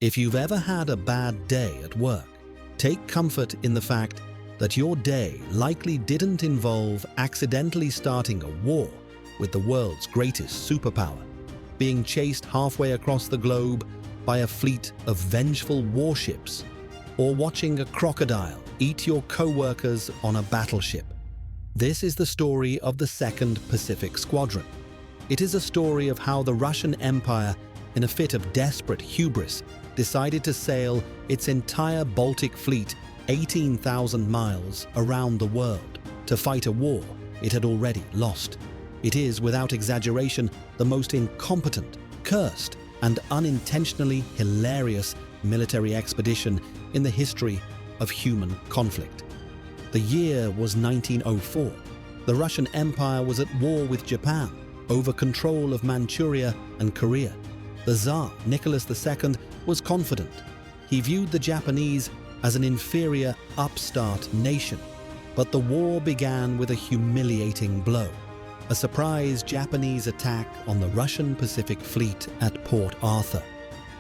If you've ever had a bad day at work, take comfort in the fact that your day likely didn't involve accidentally starting a war with the world's greatest superpower, being chased halfway across the globe by a fleet of vengeful warships, or watching a crocodile eat your co-workers on a battleship. This is the story of the Second Pacific Squadron. It is a story of how the Russian Empire, in a fit of desperate hubris, decided to sail its entire Baltic Fleet 18,000 miles around the world to fight a war it had already lost. It is, without exaggeration, the most incompetent, cursed, and unintentionally hilarious military expedition in the history of human conflict. The year was 1904. The Russian Empire was at war with Japan over control of Manchuria and Korea. The Tsar, Nicholas II, was confident. He viewed the Japanese as an inferior, upstart nation. But the war began with a humiliating blow: a surprise Japanese attack on the Russian Pacific Fleet at Port Arthur.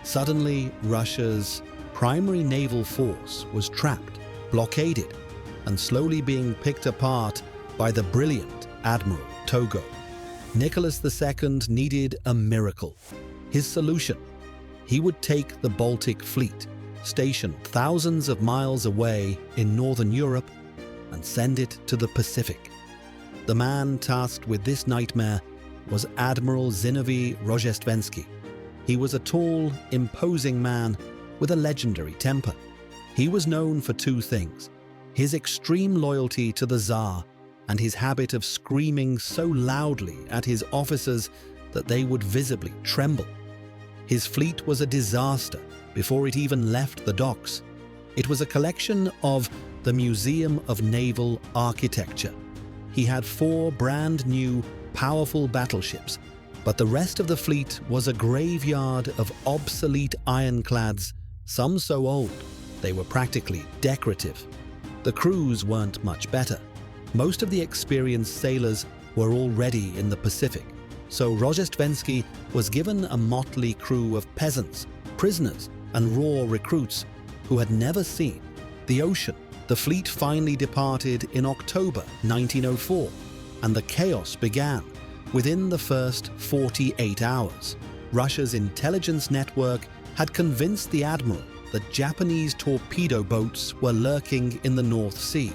Suddenly, Russia's primary naval force was trapped, blockaded, and slowly being picked apart by the brilliant Admiral Togo. Nicholas II needed a miracle. His solution: he would take the Baltic Fleet, stationed thousands of miles away in northern Europe, and send it to the Pacific. The man tasked with this nightmare was Admiral Rozhestvensky. He was a tall, imposing man with a legendary temper. He was known for two things: his extreme loyalty to the Tsar and his habit of screaming so loudly at his officers that they would visibly tremble. His fleet was a disaster before it even left the docks. It was a collection of the Museum of Naval Architecture. He had 4 brand new, powerful battleships, but the rest of the fleet was a graveyard of obsolete ironclads, some so old they were practically decorative. The crews weren't much better. Most of the experienced sailors were already in the Pacific, so Rozhestvensky was given a motley crew of peasants, prisoners, and raw recruits who had never seen the ocean. The fleet finally departed in October 1904, and the chaos began within the first 48 hours. Russia's intelligence network had convinced the admiral that Japanese torpedo boats were lurking in the North Sea,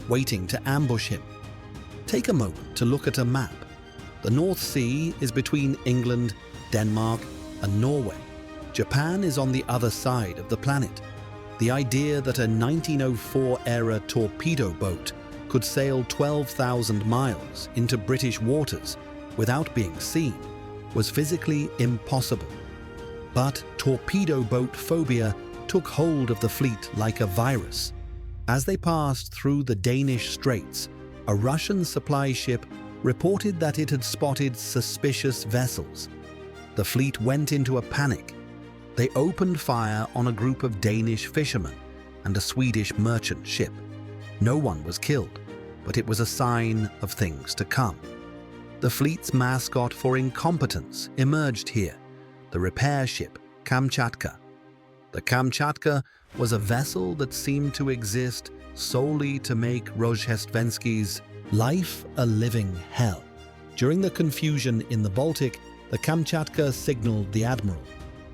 waiting to ambush him. Take a moment to look at a map. The North Sea is between England, Denmark, and Norway. Japan is on the other side of the planet. The idea that a 1904-era torpedo boat could sail 12,000 miles into British waters without being seen was physically impossible. But torpedo boat phobia took hold of the fleet like a virus. As they passed through the Danish Straits, a Russian supply ship reported that it had spotted suspicious vessels. The fleet went into a panic. They opened fire on a group of Danish fishermen and a Swedish merchant ship. No one was killed, but it was a sign of things to come. The fleet's mascot for incompetence emerged here: the repair ship Kamchatka. The Kamchatka was a vessel that seemed to exist solely to make Rozhestvensky's life a living hell. During the confusion in the Baltic, the Kamchatka signaled the admiral: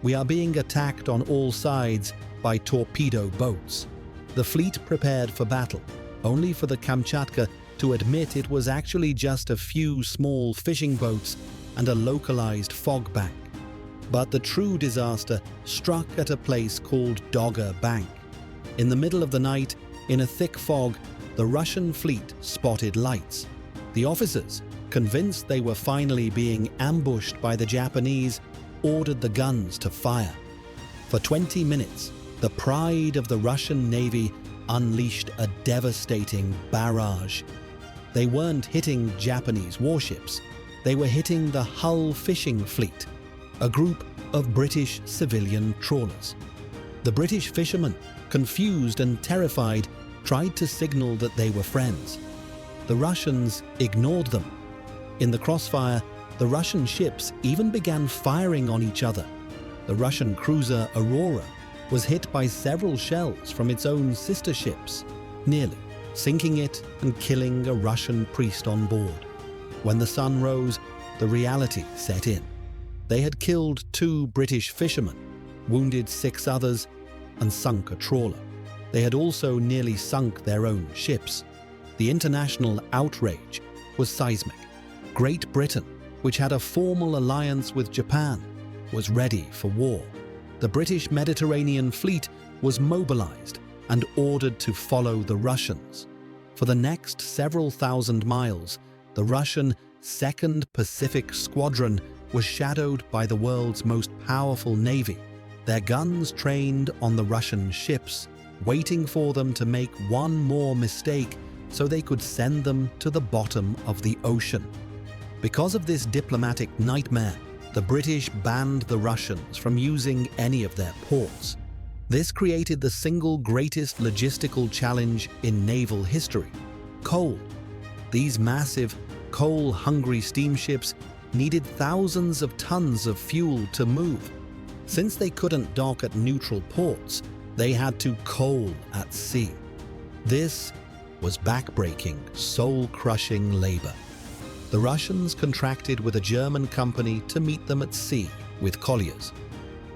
"We are being attacked on all sides by torpedo boats." The fleet prepared for battle, only for the Kamchatka to admit it was actually just a few small fishing boats and a localized fog bank. But the true disaster struck at a place called Dogger Bank. In the middle of the night, in a thick fog, the Russian fleet spotted lights. The officers, convinced they were finally being ambushed by the Japanese, ordered the guns to fire. For 20 minutes, the pride of the Russian Navy unleashed a devastating barrage. They weren't hitting Japanese warships, they were hitting the Hull fishing fleet, a group of British civilian trawlers. The British fishermen, confused and terrified, tried to signal that they were friends. The Russians ignored them. In the crossfire, the Russian ships even began firing on each other. The Russian cruiser Aurora was hit by several shells from its own sister ships, nearly sinking it and killing a Russian priest on board. When the sun rose, the reality set in. They had killed 2 British fishermen, wounded 6 others, and sunk a trawler. They had also nearly sunk their own ships. The international outrage was seismic. Great Britain, which had a formal alliance with Japan, was ready for war. The British Mediterranean fleet was mobilized and ordered to follow the Russians. For the next several thousand miles, the Russian Second Pacific Squadron was shadowed by the world's most powerful navy, their guns trained on the Russian ships, waiting for them to make one more mistake so they could send them to the bottom of the ocean. Because of this diplomatic nightmare, the British banned the Russians from using any of their ports. This created the single greatest logistical challenge in naval history: coal. These massive, coal-hungry steamships needed thousands of tons of fuel to move. Since they couldn't dock at neutral ports, they had to coal at sea. This was backbreaking, soul-crushing labor. The Russians contracted with a German company to meet them at sea with colliers.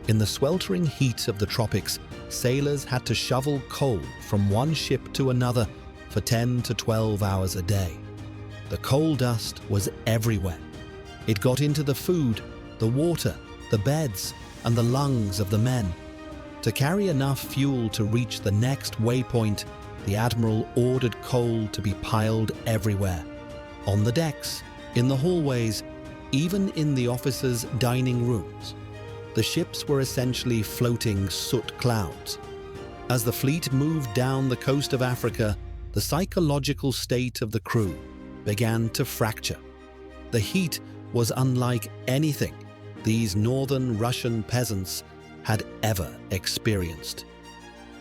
In the sweltering heat of the tropics, sailors had to shovel coal from one ship to another for 10 to 12 hours a day. The coal dust was everywhere. It got into the food, the water, the beds, and the lungs of the men. To carry enough fuel to reach the next waypoint, the Admiral ordered coal to be piled everywhere. On the decks, in the hallways, even in the officers' dining rooms. The ships were essentially floating soot clouds. As the fleet moved down the coast of Africa, the psychological state of the crew began to fracture. The heat was unlike anything these northern Russian peasants had ever experienced.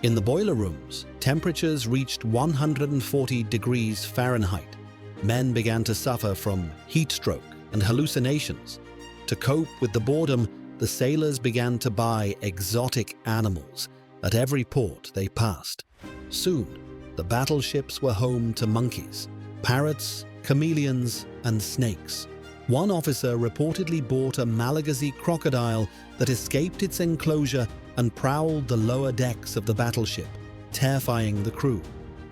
In the boiler rooms, temperatures reached 140 degrees Fahrenheit. Men began to suffer from heat stroke and hallucinations. To cope with the boredom, the sailors began to buy exotic animals at every port they passed. Soon, the battleships were home to monkeys, parrots, chameleons, and snakes. One officer reportedly bought a Malagasy crocodile that escaped its enclosure and prowled the lower decks of the battleship, terrifying the crew.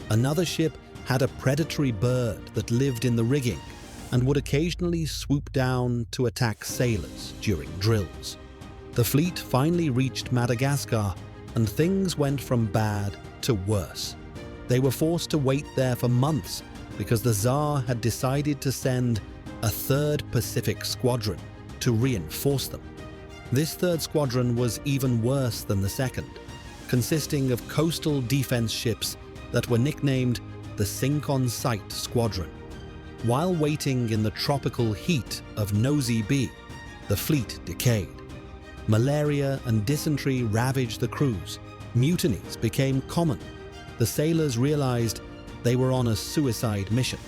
Another ship had a predatory bird that lived in the rigging and would occasionally swoop down to attack sailors during drills. The fleet finally reached Madagascar, and things went from bad to worse. They were forced to wait there for months because the Tsar had decided to send a Third Pacific Squadron to reinforce them. This third squadron was even worse than the second, consisting of coastal defense ships that were nicknamed the Sink-on-Sight Squadron. While waiting in the tropical heat of Nosy Be, the fleet decayed. Malaria and dysentery ravaged the crews. Mutinies became common. The sailors realized they were on a suicide mission.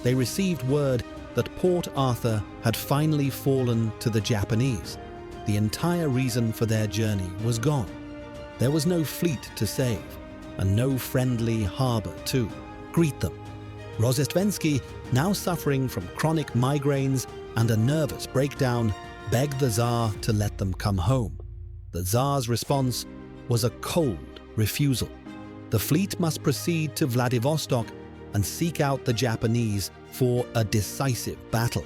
They received word that Port Arthur had finally fallen to the Japanese. The entire reason for their journey was gone. There was no fleet to save, and no friendly harbor to greet them. Rozhestvensky, now suffering from chronic migraines and a nervous breakdown, begged the Tsar to let them come home. The Tsar's response was a cold refusal. The fleet must proceed to Vladivostok and seek out the Japanese for a decisive battle.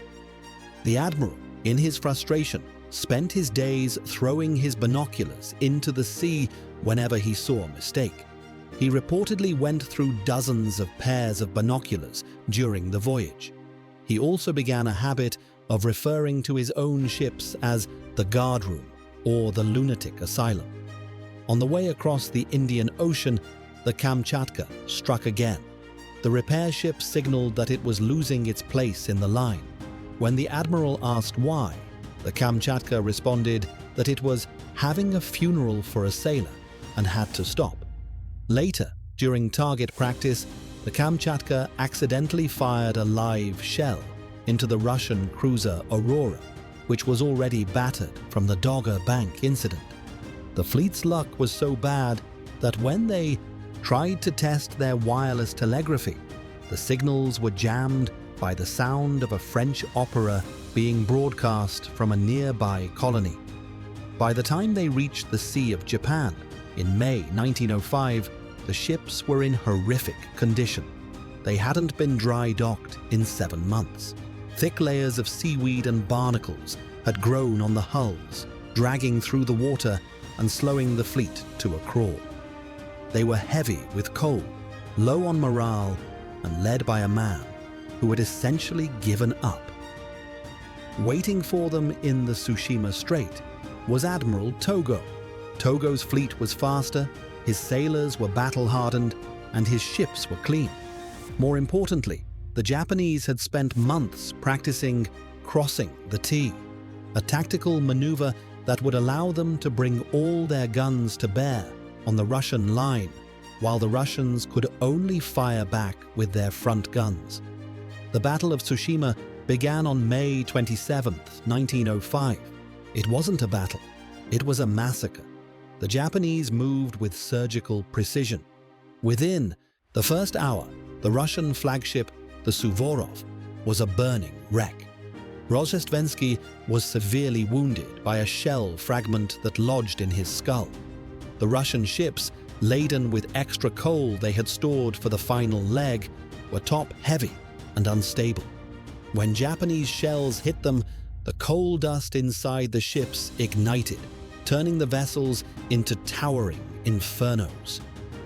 The Admiral, in his frustration, spent his days throwing his binoculars into the sea whenever he saw a mistake. He reportedly went through dozens of pairs of binoculars during the voyage. He also began a habit of referring to his own ships as the guard room or the lunatic asylum. On the way across the Indian Ocean, the Kamchatka struck again. The repair ship signaled that it was losing its place in the line. When the Admiral asked why, the Kamchatka responded that it was having a funeral for a sailor and had to stop. Later, during target practice, the Kamchatka accidentally fired a live shell into the Russian cruiser Aurora, which was already battered from the Dogger Bank incident. The fleet's luck was so bad that when they tried to test their wireless telegraphy, the signals were jammed by the sound of a French opera being broadcast from a nearby colony. By the time they reached the Sea of Japan in May 1905, the ships were in horrific condition. They hadn't been dry docked in 7 months. Thick layers of seaweed and barnacles had grown on the hulls, dragging through the water and slowing the fleet to a crawl. They were heavy with coal, low on morale, and led by a man who had essentially given up. Waiting for them in the Tsushima Strait was Admiral Togo. Togo's fleet was faster, his sailors were battle-hardened, and his ships were clean. More importantly, the Japanese had spent months practicing crossing the T, a tactical maneuver that would allow them to bring all their guns to bear on the Russian line, while the Russians could only fire back with their front guns. The Battle of Tsushima began on May 27, 1905. It wasn't a battle, it was a massacre. The Japanese moved with surgical precision. Within the first hour, the Russian flagship, the Suvorov, was a burning wreck. Rozhestvensky was severely wounded by a shell fragment that lodged in his skull. The Russian ships, laden with extra coal they had stored for the final leg, were top-heavy and unstable. When Japanese shells hit them, the coal dust inside the ships ignited, turning the vessels into towering infernos.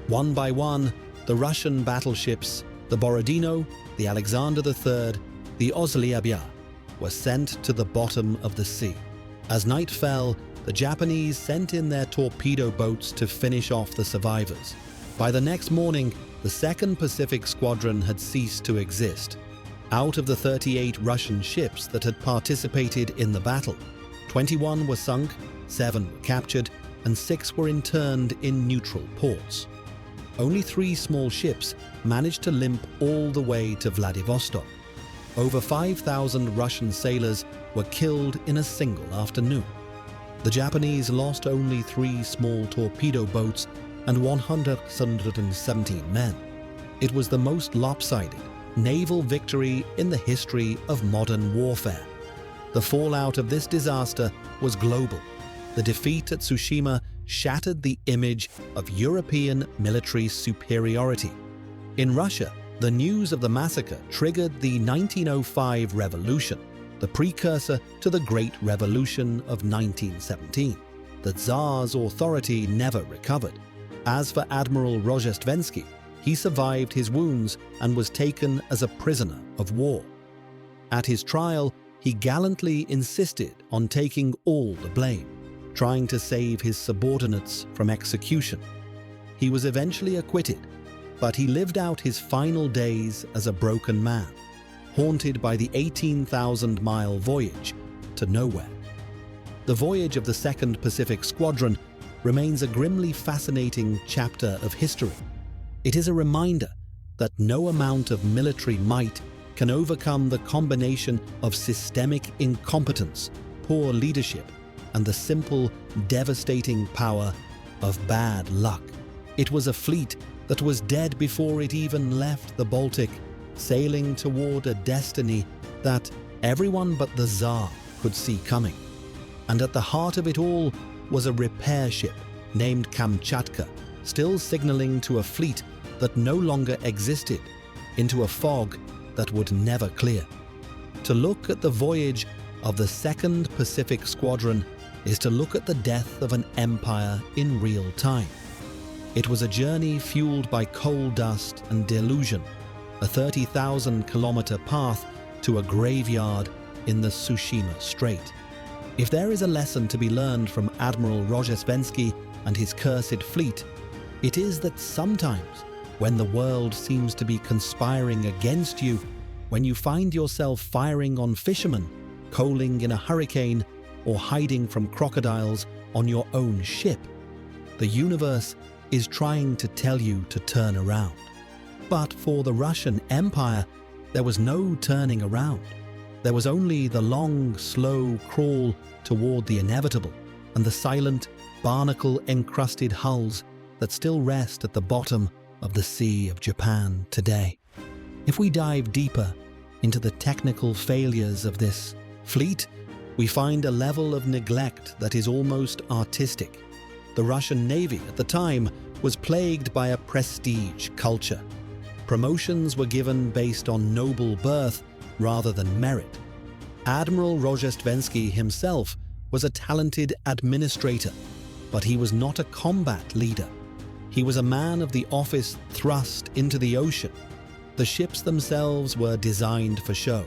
One by one, the Russian battleships, the Borodino, the Alexander III, the Ozlyabya, were sent to the bottom of the sea. As night fell, the Japanese sent in their torpedo boats to finish off the survivors. By the next morning, the Second Pacific Squadron had ceased to exist. Out of the 38 Russian ships that had participated in the battle, 21 were sunk, 7 were captured, and 6 were interned in neutral ports. Only 3 small ships managed to limp all the way to Vladivostok. Over 5,000 Russian sailors were killed in a single afternoon. The Japanese lost only 3 small torpedo boats and 117 men. It was the most lopsided naval victory in the history of modern warfare. The fallout of this disaster was global. The defeat at Tsushima shattered the image of European military superiority. In Russia, the news of the massacre triggered the 1905 revolution, the precursor to the Great Revolution of 1917. The Tsar's authority never recovered. As for Admiral Rozhestvensky, he survived his wounds and was taken as a prisoner of war. At his trial, he gallantly insisted on taking all the blame, trying to save his subordinates from execution. He was eventually acquitted, but he lived out his final days as a broken man, haunted by the 18,000-mile voyage to nowhere. The voyage of the Second Pacific Squadron remains a grimly fascinating chapter of history. It is a reminder that no amount of military might can overcome the combination of systemic incompetence, poor leadership, and the simple, devastating power of bad luck. It was a fleet that was dead before it even left the Baltic, sailing toward a destiny that everyone but the Tsar could see coming. And at the heart of it all was a repair ship named Kamchatka, still signaling to a fleet that no longer existed, into a fog that would never clear. To look at the voyage of the Second Pacific Squadron is to look at the death of an empire in real time. It was a journey fueled by coal dust and delusion, a 30,000-kilometer path to a graveyard in the Tsushima Strait. If there is a lesson to be learned from Admiral Rozhestvensky and his cursed fleet, it is that sometimes, when the world seems to be conspiring against you, when you find yourself firing on fishermen, coaling in a hurricane, or hiding from crocodiles on your own ship, the universe is trying to tell you to turn around. But for the Russian Empire, there was no turning around. There was only the long, slow crawl toward the inevitable and the silent, barnacle-encrusted hulls that still rest at the bottom of the Sea of Japan today. If we dive deeper into the technical failures of this fleet, we find a level of neglect that is almost artistic. The Russian Navy at the time was plagued by a prestige culture. Promotions were given based on noble birth rather than merit. Admiral Rozhestvensky himself was a talented administrator, but he was not a combat leader. He was a man of the office thrust into the ocean. The ships themselves were designed for show.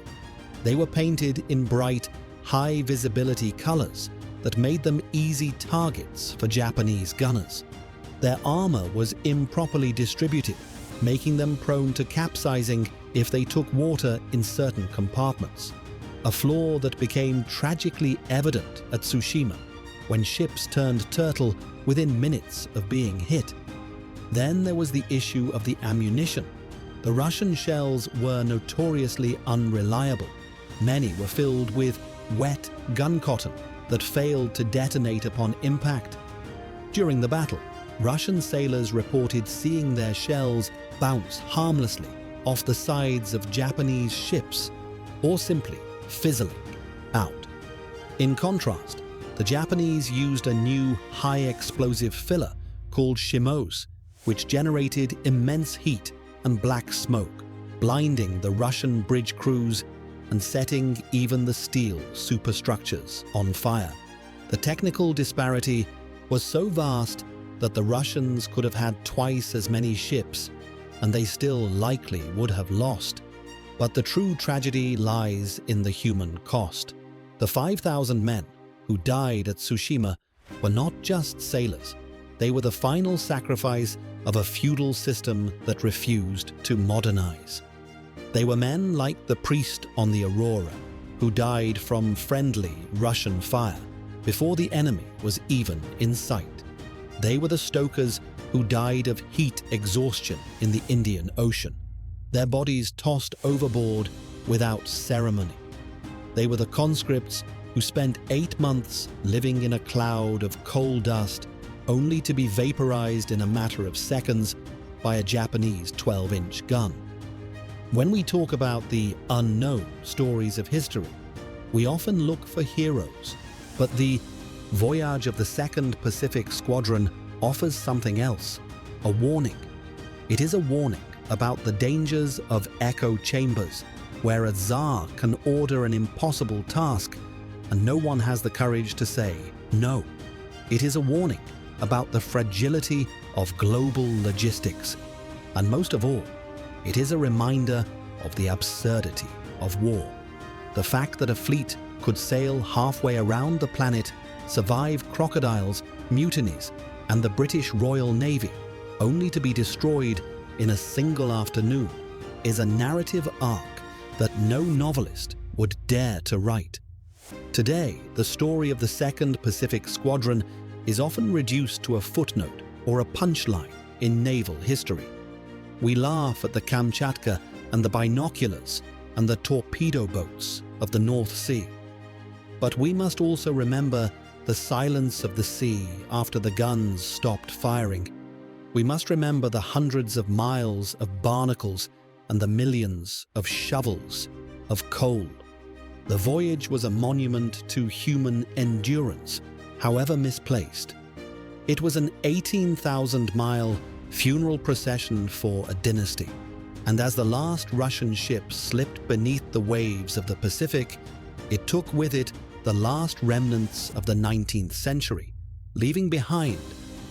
They were painted in bright, high-visibility colors that made them easy targets for Japanese gunners. Their armor was improperly distributed, making them prone to capsizing if they took water in certain compartments, a flaw that became tragically evident at Tsushima, when ships turned turtle within minutes of being hit. Then there was the issue of the ammunition. The Russian shells were notoriously unreliable. Many were filled with wet gun cotton that failed to detonate upon impact. During the battle, Russian sailors reported seeing their shells bounce harmlessly off the sides of Japanese ships, or simply fizzling out. In contrast, the Japanese used a new high-explosive filler called shimos, which generated immense heat and black smoke, blinding the Russian bridge crews and setting even the steel superstructures on fire. The technical disparity was so vast that the Russians could have had twice as many ships, and they still likely would have lost. But the true tragedy lies in the human cost. The 5,000 men who died at Tsushima were not just sailors. They were the final sacrifice of a feudal system that refused to modernize. They were men like the priest on the Aurora, who died from friendly Russian fire before the enemy was even in sight. They were the stokers who died of heat exhaustion in the Indian Ocean, their bodies tossed overboard without ceremony. They were the conscripts who spent 8 months living in a cloud of coal dust only to be vaporized in a matter of seconds by a Japanese 12-inch gun. When we talk about the unknown stories of history, we often look for heroes, but the Voyage of the Second Pacific Squadron offers something else, a warning. It is a warning about the dangers of echo chambers, where a Tsar can order an impossible task and no one has the courage to say no. It is a warning about the fragility of global logistics, and most of all, it is a reminder of the absurdity of war. The fact that a fleet could sail halfway around the planet, survive crocodiles, mutinies, and the British Royal Navy, only to be destroyed in a single afternoon, is a narrative arc that no novelist would dare to write. Today, the story of the Second Pacific Squadron is often reduced to a footnote or a punchline in naval history. We laugh at the Kamchatka and the binoculars and the torpedo boats of the North Sea. But we must also remember the silence of the sea after the guns stopped firing. We must remember the hundreds of miles of barnacles and the millions of shovels of coal. The voyage was a monument to human endurance, however misplaced. It was an 18,000-mile funeral procession for a dynasty, and as the last Russian ship slipped beneath the waves of the Pacific, it took with it the last remnants of the 19th century, leaving behind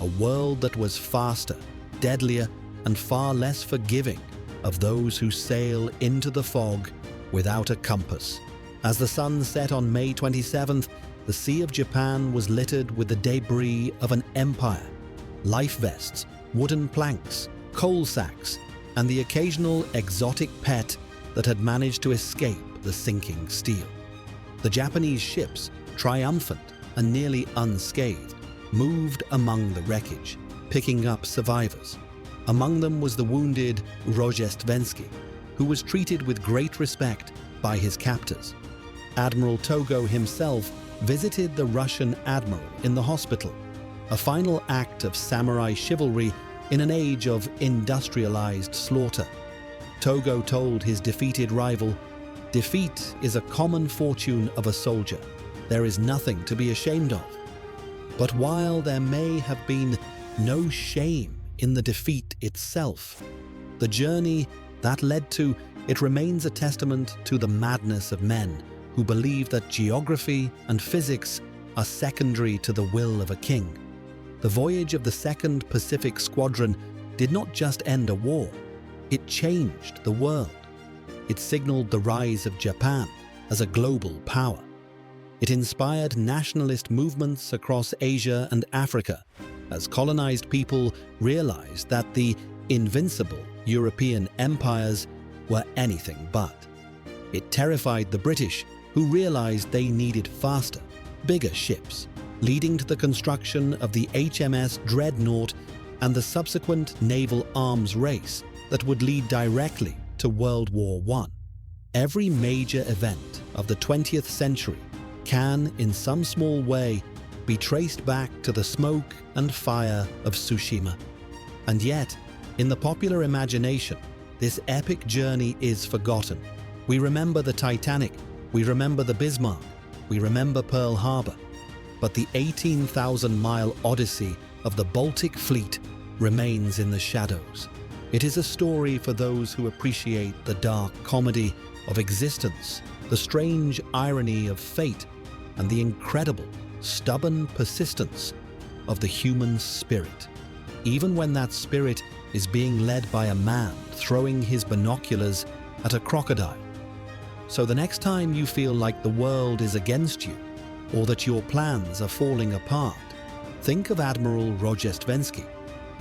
a world that was faster, deadlier, and far less forgiving of those who sail into the fog without a compass. As the sun set on May 27th, the Sea of Japan was littered with the debris of an empire: life vests, wooden planks, coal sacks, and the occasional exotic pet that had managed to escape the sinking steel. The Japanese ships, triumphant and nearly unscathed, moved among the wreckage, picking up survivors. Among them was the wounded Rozhestvensky, who was treated with great respect by his captors. Admiral Togo himself visited the Russian admiral in the hospital, a final act of samurai chivalry in an age of industrialized slaughter. Togo told his defeated rival, "Defeat is a common fortune of a soldier. There is nothing to be ashamed of." But while there may have been no shame in the defeat itself, the journey that led to it remains a testament to the madness of men who believe that geography and physics are secondary to the will of a king. The voyage of the Second Pacific Squadron did not just end a war, it changed the world. It signaled the rise of Japan as a global power. It inspired nationalist movements across Asia and Africa as colonized people realized that the invincible European empires were anything but. It terrified the British, who realized they needed faster, bigger ships, leading to the construction of the HMS Dreadnought and the subsequent naval arms race that would lead directly to World War I. Every major event of the 20th century can, in some small way, be traced back to the smoke and fire of Tsushima. And yet, in the popular imagination, this epic journey is forgotten. We remember the Titanic, we remember the Bismarck, we remember Pearl Harbor, but the 18,000-mile odyssey of the Baltic Fleet remains in the shadows. It is a story for those who appreciate the dark comedy of existence, the strange irony of fate, and the incredible, stubborn persistence of the human spirit. Even when that spirit is being led by a man throwing his binoculars at a crocodile. So the next time you feel like the world is against you, or that your plans are falling apart, think of Admiral Rozhestvensky.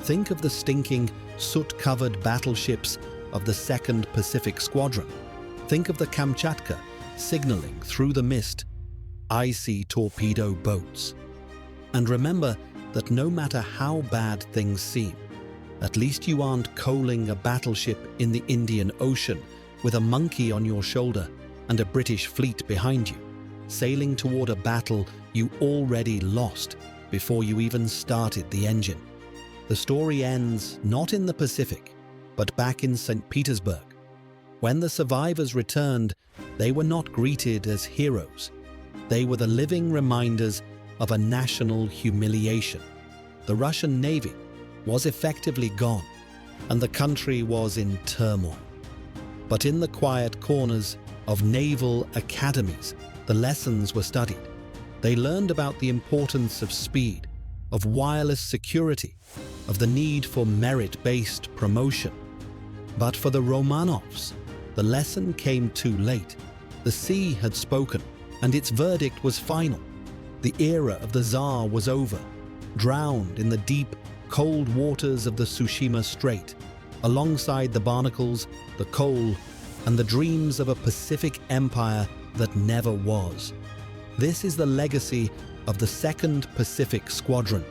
Think of the stinking, soot-covered battleships of the Second Pacific Squadron. Think of the Kamchatka signaling through the mist, icy torpedo boats. And remember that no matter how bad things seem, at least you aren't coaling a battleship in the Indian Ocean with a monkey on your shoulder and a British fleet behind you, sailing toward a battle you already lost before you even started the engine. The story ends not in the Pacific, but back in St. Petersburg. When the survivors returned, they were not greeted as heroes. They were the living reminders of a national humiliation. The Russian Navy was effectively gone, and the country was in turmoil. But in the quiet corners of naval academies, the lessons were studied. They learned about the importance of speed, of wireless security, of the need for merit-based promotion. But for the Romanovs, the lesson came too late. The sea had spoken, and its verdict was final. The era of the Tsar was over, drowned in the deep, cold waters of the Tsushima Strait, alongside the barnacles, the coal, and the dreams of a Pacific empire that never was. This is the legacy of the Second Pacific Squadron,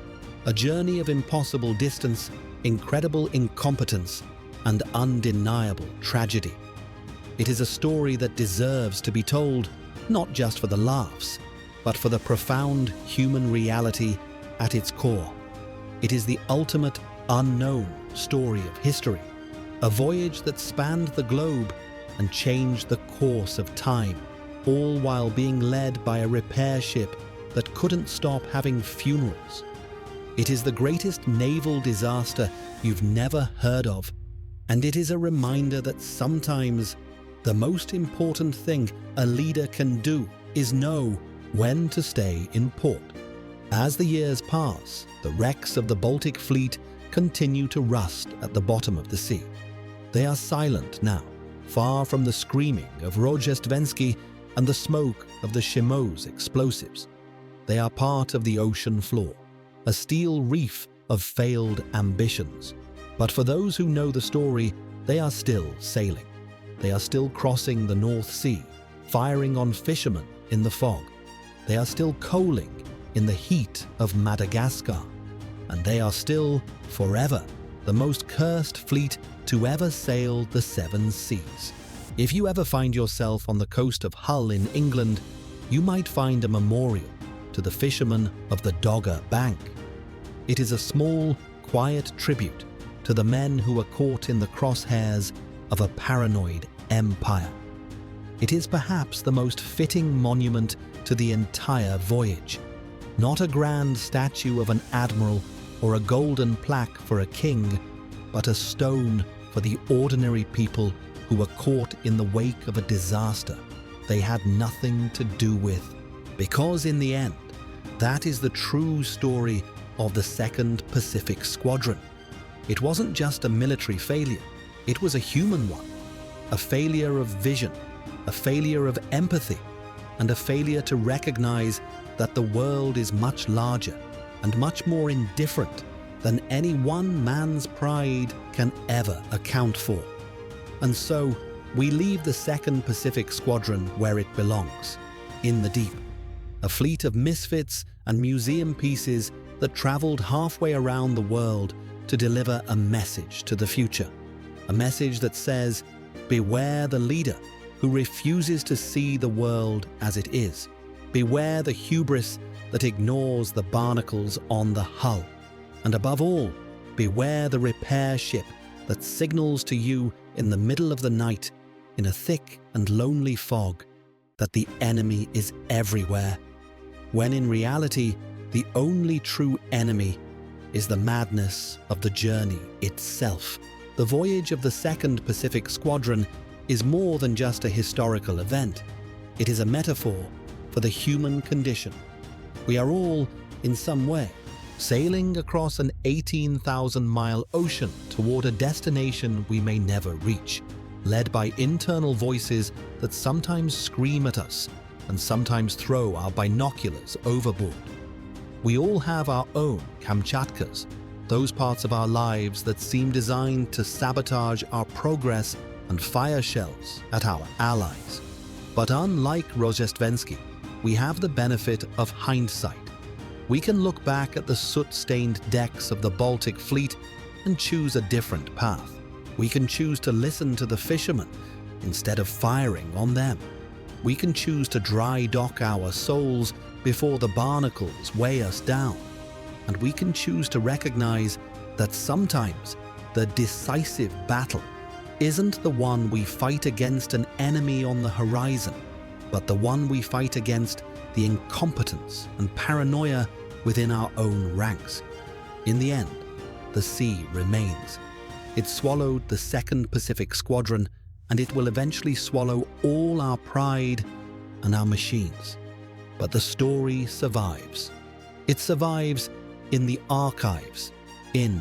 a journey of impossible distance, incredible incompetence, and undeniable tragedy. It is a story that deserves to be told, not just for the laughs, but for the profound human reality at its core. It is the ultimate unknown story of history, a voyage that spanned the globe and changed the course of time, all while being led by a repair ship that couldn't stop having funerals. It is the greatest naval disaster you've never heard of, and it is a reminder that sometimes the most important thing a leader can do is know when to stay in port. As the years pass, the wrecks of the Baltic Fleet continue to rust at the bottom of the sea. They are silent now, far from the screaming of Rozhestvensky and the smoke of the Shimo's explosives. They are part of the ocean floor, a steel reef of failed ambitions. But for those who know the story, they are still sailing. They are still crossing the North Sea, firing on fishermen in the fog. They are still coaling in the heat of Madagascar. And they are still, forever, the most cursed fleet to ever sail the seven seas. If you ever find yourself on the coast of Hull in England, you might find a memorial to the fishermen of the Dogger Bank. It is a small, quiet tribute to the men who were caught in the crosshairs of a paranoid empire. It is perhaps the most fitting monument to the entire voyage. Not a grand statue of an admiral or a golden plaque for a king, but a stone for the ordinary people who were caught in the wake of a disaster they had nothing to do with. Because in the end, that is the true story of the Second Pacific Squadron. It wasn't just a military failure, it was a human one. A failure of vision, a failure of empathy, and a failure to recognize that the world is much larger and much more indifferent than any one man's pride can ever account for. And so, we leave the Second Pacific Squadron where it belongs, in the deep. A fleet of misfits and museum pieces that traveled halfway around the world to deliver a message to the future. A message that says, beware the leader who refuses to see the world as it is. Beware the hubris that ignores the barnacles on the hull. And above all, beware the repair ship that signals to you in the middle of the night, in a thick and lonely fog, that the enemy is everywhere, when in reality, the only true enemy is the madness of the journey itself. The voyage of the Second Pacific Squadron is more than just a historical event. It is a metaphor for the human condition. We are all, in some way, sailing across an 18,000-mile ocean toward a destination we may never reach, led by internal voices that sometimes scream at us and sometimes throw our binoculars overboard. We all have our own Kamchatkas, those parts of our lives that seem designed to sabotage our progress and fire shells at our allies. But unlike Rozhestvensky, we have the benefit of hindsight. We can look back at the soot-stained decks of the Baltic Fleet and choose a different path. We can choose to listen to the fishermen instead of firing on them. We can choose to dry dock our souls before the barnacles weigh us down. And we can choose to recognize that sometimes the decisive battle isn't the one we fight against an enemy on the horizon, but the one we fight against the incompetence and paranoia within our own ranks. In the end, the sea remains. It swallowed the Second Pacific Squadron, and it will eventually swallow all our pride and our machines. But the story survives. It survives in the archives, in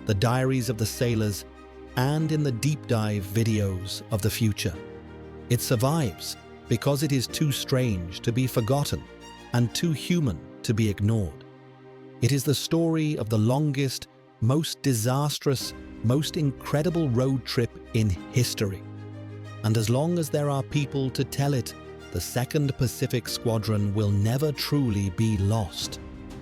the diaries of the sailors, and in the deep dive videos of the future. It survives because it is too strange to be forgotten and too human to be ignored. It is the story of the longest, most disastrous, most incredible road trip in history. And as long as there are people to tell it, the Second Pacific Squadron will never truly be lost.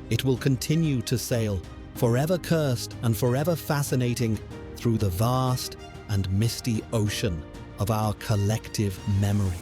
It will continue to sail, forever cursed and forever fascinating, through the vast and misty ocean of our collective memory.